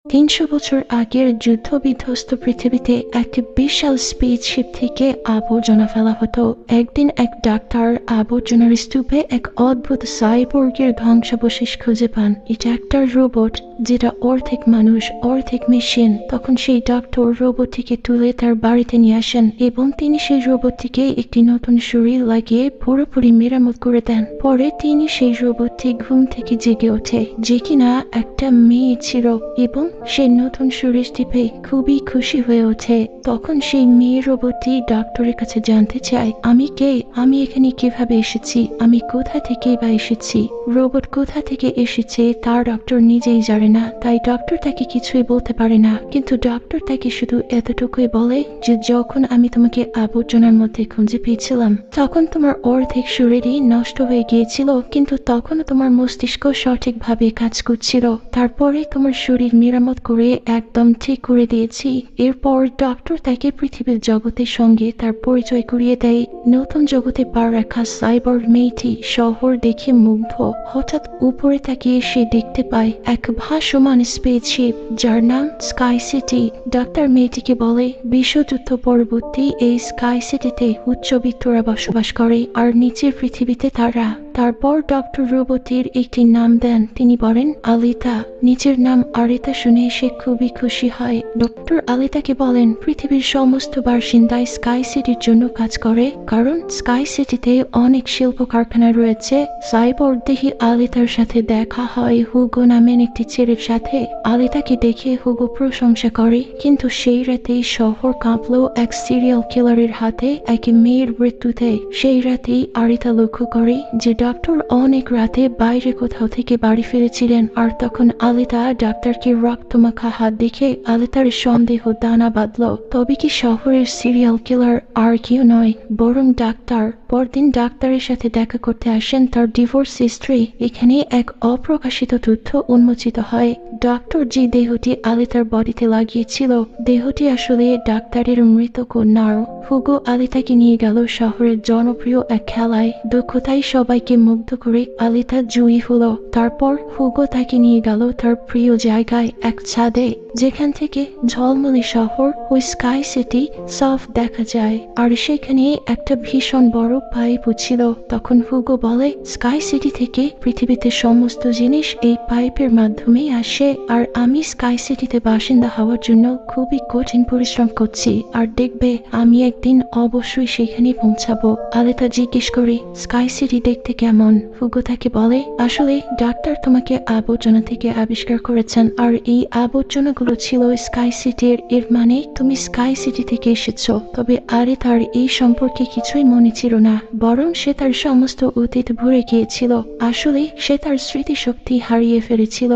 ৩০০ বছর আগের যুদ্ধ-বিধ্বস্ত পৃথিবীতে একটি বিশাল স্পেসশিপ থেকে আবর্জনা ফেলা হতো। একদিন এক ডাক্তার আবর্জনার স্তূপে এক অদ্ভুত সাইবোর্গের ধ্বংসাবশেষ খুঁজে পান। এটা একটা রোবট, যেটা অর্ধেক মানুষ অর্ধেক মেশিন। তখন সেই ডাক্তার রোবটটিকে তুলে তার বাড়িতে নিয়ে আসেন এবং তিনি সেই রোবটটিকে একটি নতুন শরীর লাগিয়ে পুরোপুরি মেরামত করে দেন। পরে তিনি সেই রোবটটি ঘুম থেকে জেগে ওঠে, যে কিনা একটা মেয়ে ছিল, এবং সেই নতুন শরীরটি পেয়ে খুবই খুশি হয়ে ওঠে। তখন সেই মেয়ে রোবটটি ডাক্তারের কাছে জানতে চায়, আমি কে, আমি এখানে কিভাবে এসেছি, আমি কোথা থেকে বা এসেছি। রোবট কোথা থেকে এসেছে তার ডক্টর নিজেই জানে না, তাই ডক্টর তাকে কিছুই বলতে পারে না। কিন্তু ডক্টর তাকে শুধু এতটুকুই বলে যে যখন আমি তোমাকে আবর্জনার মধ্যে খুঁজে পেয়েছিলাম তখন তোমার অর্ধেক শরীরই নষ্ট হয়ে গিয়েছিল, কিন্তু তখনও তোমার মস্তিষ্ক সঠিকভাবে কাজ করছিল। তারপরে তোমার শরীর মেরামত করে একদম ঠিক করে দিয়েছি। এরপর ডক্টর তাকে পৃথিবীর জগতের সঙ্গে তার পরিচয় করিয়ে দেয়। নতুন জগতে পা রাখা সাইবর্গ মেয়েটি শহর দেখে মুগ্ধ। হঠাৎ উপরে তাকিয়ে সে দেখতে পায় এক ভাসমান স্পেসশিপ, যার নাম স্কাই সিটি। ডাক্তার মেয়েটিকে বলে, বিশ্বযুদ্ধ পরবর্তী এই স্কাই সিটিতে উচ্চবিত্তরা বসবাস করে আর নিচের পৃথিবীতে তারা। তারপর ডক্টর রোবটের একটি নাম দেন, তিনি বলেন আলিতা। নিজের নাম আরিতা শুনে সে খুবই খুশি হয়। ডক্টর আলিতাকে বলেন পৃথিবীর সমস্ত বাসিন্দায় স্কাই সিটির জন্য কাজ করে, কারণ স্কাই সিটিতে অনেক শিল্প কারখানা রয়েছে। সাইবর্গ দেখি আলিতার সাথে দেখা হয় হুগো নামের একটি ছেলের সাথে। আলিতাকে দেখে হুগো প্রশংসা করে, কিন্তু সেই রাতেই শহর কাঁপলো এক সিরিয়াল কিলারের হাতে এক মেয়ের মৃত্যুতে। সেই রাতেই আরিতা লক্ষ্য করে যে ডাক্তার অনেক রাতে বাইরে কোথাও থেকে বাড়ি ফিরেছিলেন, আর তখন আলিতা ডাক্তারকে রক্তমাখা হাত দেখে আলিতার সন্দেহ দানা বাঁধল। তবে কি শহরের সিরিয়াল কিলার আর কেউ নয়, বরং ডাক্তার। পরদিন ডাক্তারের সাথে দেখা করতে আসেন তার ডিভোর্স স্ত্রী। এখানে এক অপ্রকাশিত তথ্য উন্মোচিত হয়। ডক্টর যে দেহটি আলিতার বডিতে লাগিয়েছিল, দেহটি আসলে ডাক্তারের মৃত কন্যার। হুগো আলিতাকে নিয়ে গেল শহরের জনপ্রিয় এক খেলায়। দক্ষতায় সবাইকে মুগ্ধ করে আলিতা জয়ী হলো। তারপর হুগো তাকে নিয়ে গেল তার প্রিয় জায়গায়, এক ছাদে, যেখান থেকে ঝলমলে শহর ও স্কাই সিটি সাফ দেখা যায়। আর সেখানে একটা ভীষণ বড় পাইপ ছিল। তখন হুগো বলে, স্কাই সিটি থেকে পৃথিবীতে সমস্ত জিনিস এই পাইপের মাধ্যমে আসে, আর আমি স্কাই সিটিতে বাসিন্দা হওয়ার জন্য খুবই কঠিন পরিশ্রম করছি, আর দেখবে আমি একদিন অবশ্যই সেখানে পৌঁছাবো। আলিতা জিজ্ঞেস করে, স্কাই সিটি দেখতে কেমন? হুগো তাকে বলে, আসলে ডাক্তার তোমাকে আবর্জনা থেকে আবিষ্কার করেছেন, আর এই আবর্জনাগুলো ছিল স্কাই সিটির। এর মানে তুমি স্কাই সিটি থেকে এসেছো। তবে আরে তার এই সম্পর্কে কিছুই মনে ছিল না, বরং সে তার সমস্ত অতীত ভুলে গিয়েছিল। আসলে সে তার স্মৃতিশক্তি হারিয়ে ফেলেছিল।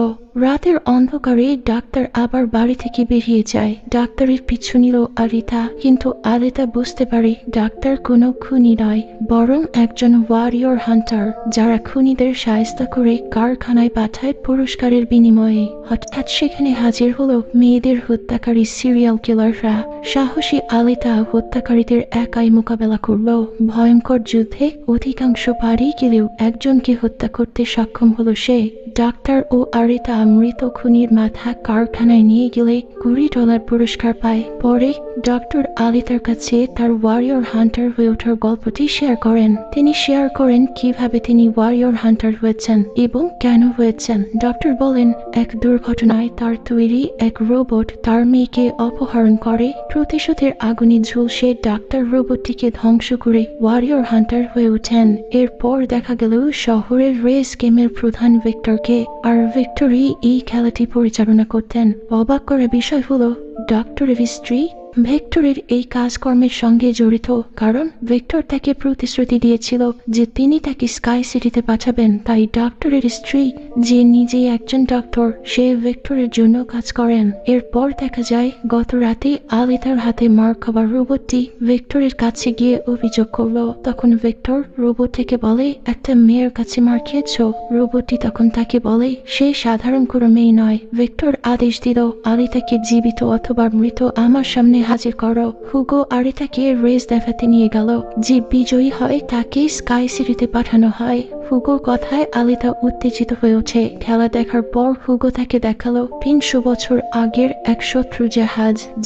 রাতের অন্ধকারে ডাক্তার আবার বাড়ি থেকে বেরিয়ে যায়। ডাক্তারের পিছু নিল আরিতা, কিন্তু আরিতা বুঝতে পারে ডাক্তার কোনো খুনি নয়, বরং একজন ওয়ারিয়র হান্টার, যারা খুনিদের সাহায্য করে কারখানায় পাঠায় পুরস্কারের বিনিময়ে। হঠাৎ সেখানে হাজির হলো মেয়েদের হত্যাকারী সিরিয়াল কিলাররা। সাহসী আলিতা হত্যাকারীদের একাই মোকাবেলা করল। ভয়ঙ্কর যুদ্ধে অধিকাংশ পারি গেলেও একজনকে হত্যা করতে সক্ষম হলো সে। ডাক্তার ও আরিতা মৃত খুনির মাথা কারখানায় নিয়ে গেলে $20 পুরস্কার পায়। পরে ডক্টর আলিতার কাছে তার ওয়ারিয়র হান্টার হয়ে ওঠার গল্পটি শেয়ার করেন। তিনি শেয়ার করেন কিভাবে তিনি ওয়ারিয়র হান্টার হয়েছেন এবং কেন হয়েছেন। ডক্টর বলেন, এক দুর্ঘটনায় তার তৈরি এক রোবট তার মেয়েকে অপহরণ করে। প্রতিশোধের আগুনে ঝলসে ডাক্তার রোবটটিকে ধ্বংস করে ওয়ারিয়র হান্টার হয়ে ওঠেন। এরপর দেখা গেল শহরের রেস গেমের প্রধান ভিক্টরকে, আর ভিক্টরি এই খেলাটি পরিচালনা করতেন। অবাক করার বিষয় হলো ডক্টরের স্ত্রী ভিক্টরের এই কাজকর্মের সঙ্গে জড়িত, কারণ ভিক্টর তাকে প্রতিশ্রুতি দিয়েছিল যে তিনি তাকে স্কাই সিটিতে পাঠাবেন। তাই ডক্টরের স্ত্রী, যে নিজেই একজন ডক্টর, সে ভিক্টরের জন্য কাজ করেন। এরপর দেখা যায় গত রাতে আলিতার হাতে মার খাবার রোবটটি ভিক্টরের কাছে গিয়ে অভিযোগ করলো। তখন ভিক্টর রোবটটিকে বলে, একটা মেয়ের কাছে মার খেয়েছ? রোবটটি তখন তাকে বলে সে সাধারণ কোনো মেয়ে নয়। ভিক্টর আদেশ দিল, আলিতাকে জীবিত অথবা মৃত আমার সামনে হাজির করো। হুগো আরিতাকে রেস দেখাতে নিয়ে গেল। যে বিজয়ী হয় তাকে স্কাই সিটিতে পাঠানো হয়। হুগোর কথায় আলিতা উত্তেজিত হয়ে ওঠে। খেলা দেখার পর হুগো তাকে দেখালো 300 বছর আগের এক শত্রু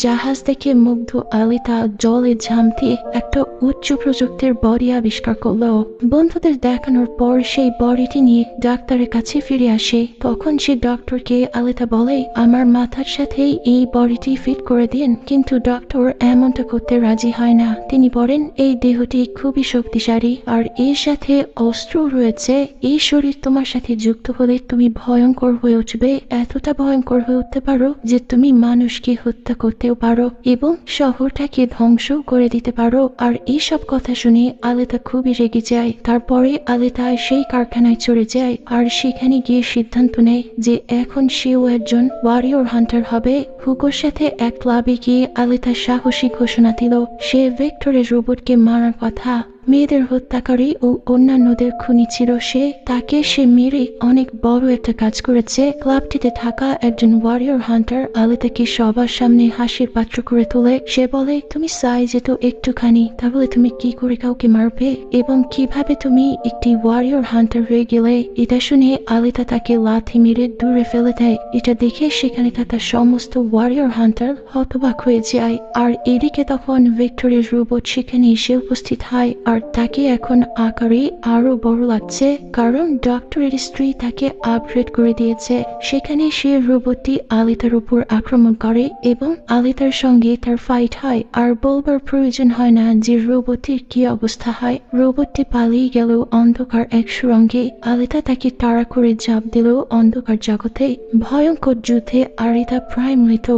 জাহাজ দেখে মুগ্ধ আলিতা জলে ঝাঁপ দিয়ে একটা উচ্চ প্রযুক্তির বডি আবিষ্কার করলো। বন্ধুদের দেখানোর পর সেই বডিটি নিয়ে ডাক্তারের কাছে ফিরে আসে। তখন সে ডক্টরকে আলিতা বলে, আমার মাথার সাথে এই বডিটি ফিট করে দিন। কিন্তু ডক্টর এমনটা করতে রাজি হয় না। তিনি বলেন, এই দেহটি খুবই শক্তিশালী আর এর সাথে অস্ত্র রয়েছে। এই শরীর তোমার সাথে যুক্ত হলে তুমি ভয়ঙ্কর হয়ে উঠবে, এতটা ভয়ঙ্কর হয়ে উঠতে পারো যে তুমি মানুষকে হত্যা করতেও পারো এবং শহরটাকে ধ্বংস করে দিতে পারো। আর এইসব কথা শুনে আলিতা খুবই রেগে যায়। তারপরে আলিতা সেই কারখানায় চলে যায় আর সেখানে গিয়ে সিদ্ধান্ত নেয় যে এখন সেও একজন ওয়ারিয়র হান্টার হবে। হুগোর সাথে এক ক্লাবে গিয়ে আলিতা সাহসী ঘোষণা দিল সে ভেক্টরের রোবটকে মারার কথা। মেয়েদের হত্যাকারী ও অন্যান্যদের খুনি ছিল সে। তাকে সে মেরে অনেক বড় একটা কাজ করেছে। ক্লাবটিতে থাকা একজন ওয়ারিয়র হান্টার আলিতাকে সবার সামনে হাসির পাত্র করে তোলে। সে বলে, তুমি সাইজে তো একটুখানি, তাহলে তুমি কি করে কাউকে মারবে এবং কিভাবে তুমি একটি ওয়ারিয়র হান্টার হয়ে গেলে? এটা শুনে আলিতা তাকে লাথি মেরে দূরে ফেলে দেয়। এটা দেখে সেখানে থাকা সমস্ত ওয়ারিয়র হান্টার হতবাক হয়ে যায়। আর এদিকে তখন ভিক্টোরিয়ার রোবট সেখানে এসে উপস্থিত হয় আর তাকে এখন আকারে আরো বড় লাগছে, কারণ ডক্টরের স্ত্রী তাকে আপগ্রেড করে দিয়েছে। সেখানে সে রোবটটি আলিতার উপর আক্রমণ করে এবং আলিতার সঙ্গে তার ফাইট হয়। আর বলবার প্রয়োজন হয় না যে রোবটটির কি অবস্থা হয়। রোবটটি পালিয়ে গেল অন্ধকার এক সুড়ঙ্গে। আলিতা তাকে তাড়া করে ঝাঁপ দিল অন্ধকার জগতে। ভয়ঙ্কর যুদ্ধে আলিতা প্রায় মৃত।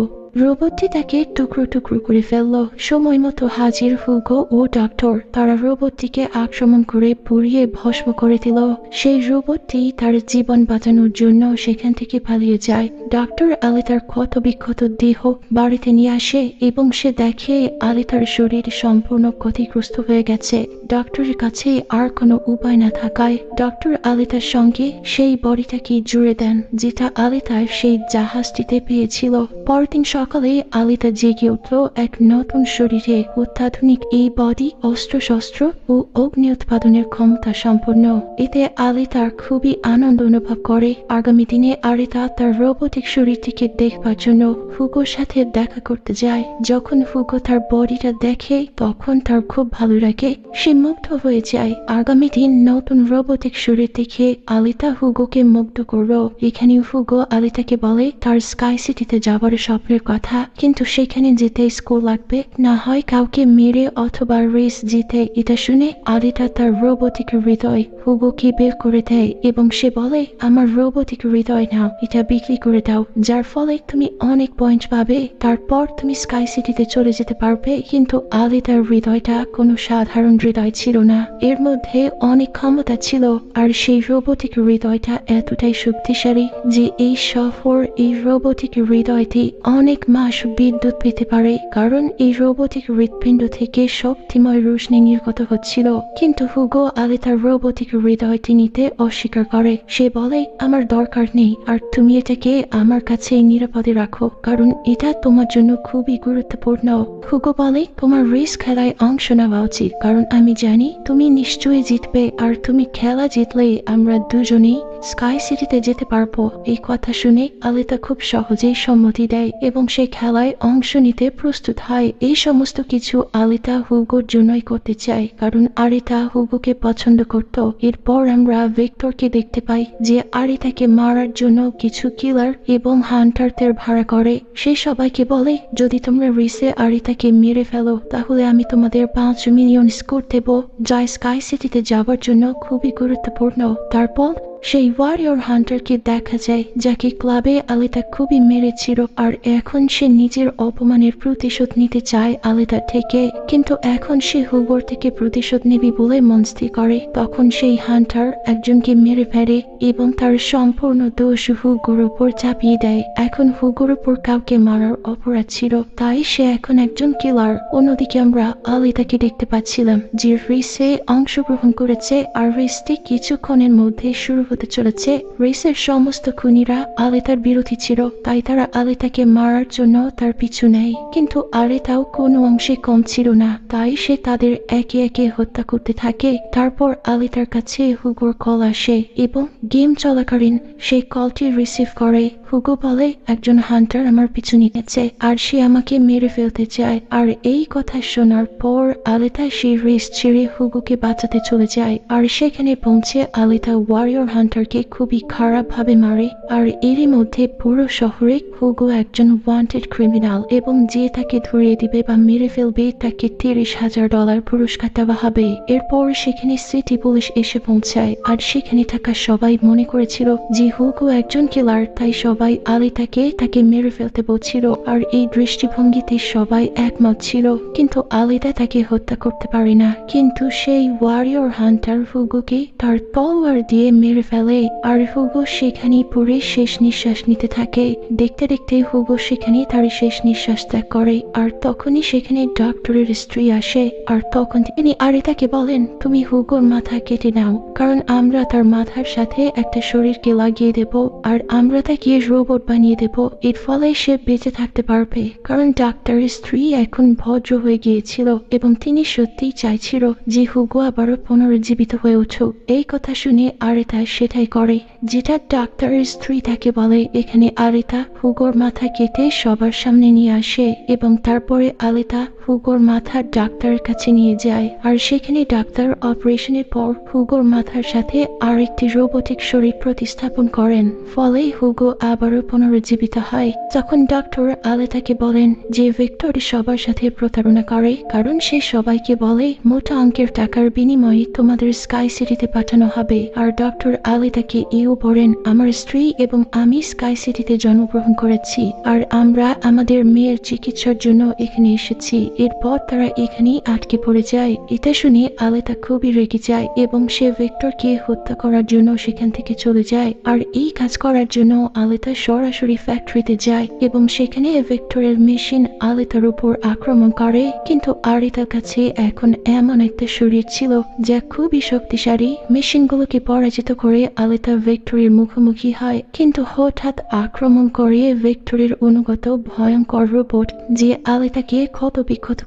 রোবটটি তাকে টুকরো টুকরো করে ফেলল। সময় মতো হাজির হুগো ও ডক্টর। তারা রোবটটিকে আক্রমণ করে পুড়িয়ে ভস্ম করে দিল। সেই রোবটটি তার জীবন বাঁচানোর জন্য সেখান থেকে পালিয়ে যায়। ডক্টর আলিতার ক্ষত বিক্ষত দেহ বাড়িতে নিয়ে আসে এবং সে দেখে আলিতার শরীর সম্পূর্ণ ক্ষতিগ্রস্ত হয়ে গেছে। ডক্টরের কাছে আর কোনো উপায় না থাকায় ডক্টর আলিতার সঙ্গে সেই বডিটাকে জুড়ে দেন যেটা আলিতার সেই জাহাজটিতে পেয়েছিল। পরদিন সকালে আলিতা জেগে উঠল এক নতুন শরীরে। অত্যাধুনিক এই বডি অস্ত্রশস্ত্র ও অগ্নি উৎপাদনের ক্ষমতা সম্পন্ন। এতে আলিতার খুবই আনন্দ অনুভব করে। আগামী দিনে আলিতা তার রোবটিক শরীরটিকে দেখবার জন্য হুগোর সাথে দেখা করতে যায়। যখন হুগো তার বডিটা দেখে তখন তার খুব ভালো লাগে, সে মুগ্ধ হয়ে যায়। আগামী দিন নতুন রোবটিক শরীর দেখে আলিতা হুগোকে মুগ্ধ করলো। এখানে হুগো আলিতাকে বলে তার স্কাই সিটিতে যাবার স্বপ্নের কথা, কিন্তু সেখানে যেতে স্কোর লাগবে, না হয় কাউকে মেরে অথবা রেস জিতে। এটা শুনে আলিতা তার রোবটিক হৃদয় হুগোকে বের করে দেয় এবং সে বলে, আমার রোবটিক হৃদয় নাও, এটা বিক্রি করে দাও, যার ফলে তুমি অনেক পয়েন্ট পাবে, তারপর তুমি স্কাই সিটিতে চলে যেতে পারবে। কিন্তু আলিতার হৃদয়টা কোনো সাধারণ হৃদয় ছিল না, এর মধ্যে অনেক ক্ষমতা ছিল। আর সেই রোবটিক হৃদয়টা এতটাই শক্তিশালী যে এই সফর এই রোবটিক হৃদয়টি অনেক মাস বিদ্যুৎ পেতে পারে, কারণ এই রোবটিক হৃৎপিণ্ড থেকে শক্তিময় রোশনি নির্গত হচ্ছিল। কিন্তু হুগো আলিতার রোবটিক হৃদয়টি নিতে অস্বীকার করে। সে বলে, আমার দরকার নেই, আর তুমি এটাকে আমার কাছে নিরাপদে রাখো, কারণ এটা তোমার জন্য খুবই গুরুত্বপূর্ণ। হুগো বলে, তোমার রেস খেলায় অংশ নেওয়া উচিত, কারণ আমি জানি তুমি নিশ্চয়ই জিতবে, আর তুমি খেলা জিতলে আমরা দুজনেই স্কাই সিটিতে যেতে পারবো। এই কথা শুনে আলিতা খুব সহজেই সম্মতি দেয় এবং সে খেলায় অংশ নিতে প্রস্তুত হয়। এই সমস্ত কিছু আলিতা হুগোর জন্যই করতে চায়, কারণ আলিতা হুগোকে পছন্দ করত। এরপর আমরা ভিক্টরকে দেখতে পাই যে আলিতাকে মারার জন্য কিছু কিলার এবং হান্টারদের ভাড়া করে। সে সবাইকে বলে, যদি তোমরা রেসে আলিতাকে মেরে ফেলো তাহলে আমি তোমাদের 5 মিলিয়ন স্কোর দেব, যা স্কাই সিটিতে যাবার জন্য খুবই গুরুত্বপূর্ণ। তারপর সেই ওয়ারিয়র হান্টারকে দেখা যায় যাকে ক্লাবে আলিতা খুবই মেরেছিল, আর এখন সে নিজের অপমানের প্রতিশোধ নিতে চায় আলিতা থেকে। কিন্তু এখন সে হুগোর থেকে প্রতিশোধ নেবে বলে মনস্থির করে। তখন সেই হান্টার একজনকে মেরে ফেলে এবং তার সম্পূর্ণ দোষ হুগোর উপর চাপিয়ে দেয়। এখন হুগোর উপর কাউকে মারার অপরাধ ছিল, তাই সে এখন একজন কিলার। অন্যদিকে আমরা আলিতাকে দেখতে পাচ্ছিলাম যে রেসে অংশগ্রহণ করেছে, আর রেসটি কিছুক্ষণের মধ্যে শুরু হতে চলেছে। রেসের সমস্ত খুনিরা আলিতার বিরোধী ছিল, তাই তারা আলিতাকে মারার জন্য তার পিছু নেয়। কিন্তু আলিতাও কোনো অংশে কম ছিল না, তাই সে তাদের একে একে হত্যা করতে থাকে। তারপর আলিতার কাছে হুগোর কল আসে এবং গেম চলাকালীন সেই কলটি রিসিভ করে। হুগো বলে, একজন হান্টার আমার পিছু নিয়েছে আর সে আমাকে মেরে ফেলতে চায়। আর এই কথা শোনার পর আলিতা সেই রেস ছেড়ে হুগোকে বাঁচাতে চলে যায়। আর সেখানে পৌঁছে আলিতা ওয়ারিয়র হান্টারকে খুবই খারাপ ভাবে মারে। আর এরই মধ্যে পুরো শহরে হুগো একজন ওয়ান্টেড ক্রিমিনাল এবং যে তাকে ধরিয়ে দিবে বা মেরে ফেলবে তাকে $30,000 পুরস্কার দেওয়া হবে। এরপর সেখানে সিটি পুলিশ এসে পৌঁছায় আর সেখানে থাকা সবাই মনে করেছিল যে হুগো একজন কিলার, তাই সবাই আলিতাকে তাকে মেরে ফেলতে বলছিল। আর এই দৃষ্টিভঙ্গিতে সবাই একমত ছিল, কিন্তু আলিতা তাকে হত্যা করতে পারে না। কিন্তু সেই ওয়ারিয়র হান্টার হুগোকে তার তলোয়ার দিয়ে মেরে ফেলে আর হুগো সেখানেই পড়ে শেষ নিঃশ্বাস নিতে থাকে। দেখতে দেখতে হুগো সেখানে তার শেষ নিঃশ্বাস ত্যাগ করে। আর তখনই সেখানে ডক্টরের স্ত্রী আসে আর তখন তিনি আলিতাকে বলেন, তুমি হুগোর মাথা কেটে নাও, কারণ আমরা তার মাথার সাথে একটা শরীরকে লাগিয়ে দেব আর আমরা তাকে রোবট বানিয়ে দেব। এর ফলে সে বেঁচে থাকতে পারবে, কারণ ডাক্তারের স্ত্রী এখন ভদ্র হয়ে গিয়েছিল এবং তিনি সত্যিই চাইছিল যে হুগো আবারও পুনরুজ্জীবিত হয়ে উঠুক। এই কথা শুনে আলিতা সেটাই করে, যেটা ডাক্তারের স্ত্রী তাকে বলে। এখানে আলিতা হুগোর মাথা কেটে সবার সামনে নিয়ে আসে এবং তারপরে আলিতা হুগোর মাথা ডাক্তারের কাছে নিয়ে যায়। আর সেখানে ডাক্তার অপারেশনের পর হুগোর মাথার সাথে আরেকটি রোবটিক শরীর প্রতিস্থাপন করেন, ফলে হুগো আবারও পুনরুজ্জীবিত হয়। তখন ডক্টর আলিতাকে বলেন যে ভিক্টর সবার সাথে প্রতারণা করে, কারণ সে সবাইকে বলে মোটা অঙ্কের টাকার বিনিময়ে তোমাদের স্কাই সিটিতে পাঠানো হবে। আর ডক্টর আলিতাকে এও বলেন, আমার স্ত্রী এবং আমি স্কাই সিটিতে জন্মগ্রহণ করেছি আর আমরা আমাদের মেয়ের চিকিৎসার জন্য এখানে এসেছি। এরপর তারা এখানেই আটকে পড়ে যায়। এটা শুনে আলিতা খুবই রেগে যায় এবং সে ভিক্টরকে হত্যা করার জন্য সেখান থেকে চলে যায়। আর এই কাজ করার জন্য আলিতা সরাসরি ফ্যাক্টরিতে যায় এবং সেখানে ভিক্টরের মেশিন আলিতার উপর আক্রমণ করে। কিন্তু আলিতার কাছে এখন এমন একটা শরীর ছিল যা খুবই শক্তিশালী। মেশিনগুলোকে পরাজিত করে আলিতা ভিক্টরের মুখোমুখি হয়, কিন্তু হঠাৎ আক্রমণ করে ভিক্টরের অনুগত ভয়ঙ্কর রোবট যে আলিতাকে ক্ষত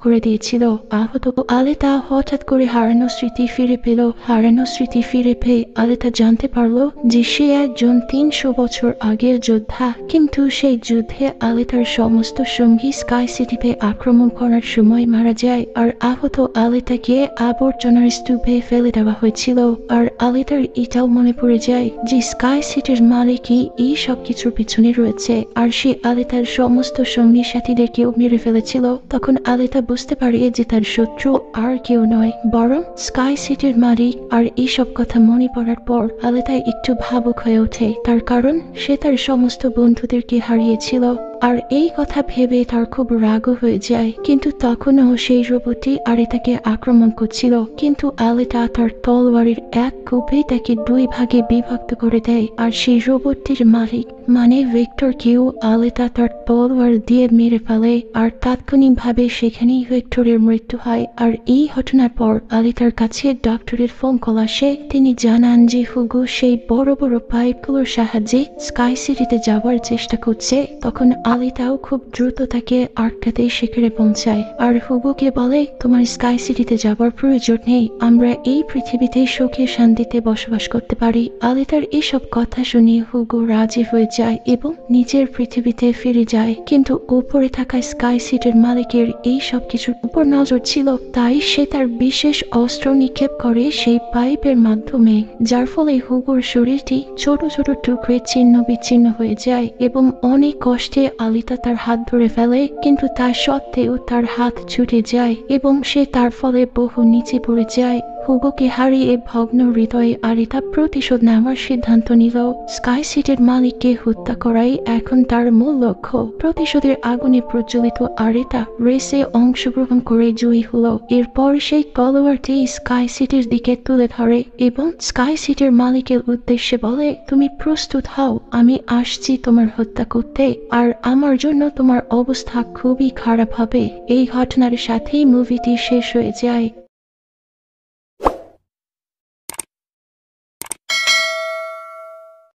করে দিয়েছিল। আহত আলিতা হঠাৎ করে হারানো স্মৃতি ফিরে পেল। হারানো স্মৃতি ফিরে পেয়ে আলিতা জানতে পারলো যে সে একজন 300 বছর আগের যোদ্ধা, কিন্তু সেই যুদ্ধে আলিতার সমস্ত সঙ্গী স্কাই সিটিতে আক্রমণ করার সময় মারা যায়। আর আহত আলিতাকে আবর্জনার স্তূপে ফেলে দেওয়া হয়েছিল। আর আলিতার এটাও মনে পড়ে যায় যে স্কাই সিটির মালিকই এই সব কিছুর পিছনে রয়েছে আর সে আলিতার সমস্ত সঙ্গী সাথীদেরকেও মেরে ফেলেছিল। তখন আলিতা বুঝতে পারে যে তার শত্রু আর কেউ নয়, বরং স্কাই সিটির মালিক। আর এইসব কথা মনে পড়ার পর আলিতা একটু ভাবুক হয়ে ওঠে, তার কারণ সে তার সমস্ত বন্ধুদেরকে হারিয়েছিল। আর এই কথা ভেবে তার খুব রাগও হয়ে যায়। কিন্তু তখনও সেই রোবটটি আলিতাকে আক্রমণ করছিল, কিন্তু আলিতা তার তলোয়ারের এক কোপে তাকে 2 ভাগে বিভক্ত করে দেয়। আর সেই রোবটটির মালিক মানে ভিক্টরকেও আলিতা তার তলোয়ার দিয়ে মেরে ফেলে। আর তাৎক্ষণিকভাবে সেখানেই ভিক্টরের মৃত্যু হয়। আর এই ঘটনার পর আলিতার কাছে ডক্টরের ফোন কল আসে। তিনি জানান যে হুগো সেই বড় বড় পাইপগুলোর সাহায্যে স্কাই সিটিতে যাওয়ার চেষ্টা করছে। তখন আলিতাও খুব দ্রুত তাকে আটকাতে সেখানে পৌঁছায় আর হুগোকে বলে, তোমার স্কাই সিটিতে যাবার প্রয়োজন নেই, আমরা এই পৃথিবীতে সুখে শান্তিতে বসবাস করতে পারি। আলিতার এসব কথা শুনে হুগো রাজি হয়ে যায় এবং নিজের পৃথিবীতে ফিরে যায়। কিন্তু উপরে থাকা স্কাই সিটির মালিকের এই সব কিছুর উপর নজর ছিল, তাই সে তার বিশেষ অস্ত্র নিক্ষেপ করে সেই পাইপের মাধ্যমে, যার ফলে হুগোর শরীরটি ছোট ছোট টুকরে ছিন্ন বিচ্ছিন্ন হয়ে যায় এবং অনেক কষ্টে আলিতা তার হাত ধরে ফেলে। কিন্তু তা সত্ত্বেও তার হাত ছুটে যায় এবং সে তার ফলে বহু নিচে পড়ে যায়। হুগোকে হারিয়ে ভগ্ন হৃদয়ে আলিতা প্রতিশোধ নেওয়ার সিদ্ধান্ত নিল। স্কাই সিটির মালিককে হত্যা করাই এখন তার মূল লক্ষ্য। প্রতিশোধের আগুনে প্রজ্বলিত আলিতা রেসে অংশগ্রহণ করে জয়ী হলো। এরপর সেই তলোয়ারটি স্কাই সিটির দিকে তুলে ধরে এবং স্কাই সিটির মালিকের উদ্দেশ্যে বলে, তুমি প্রস্তুত হও, আমি আসছি তোমার হত্যা করতে, আর আমার জন্য তোমার অবস্থা খুবই খারাপ হবে। এই ঘটনার সাথেই মুভিটি শেষ হয়ে যায়।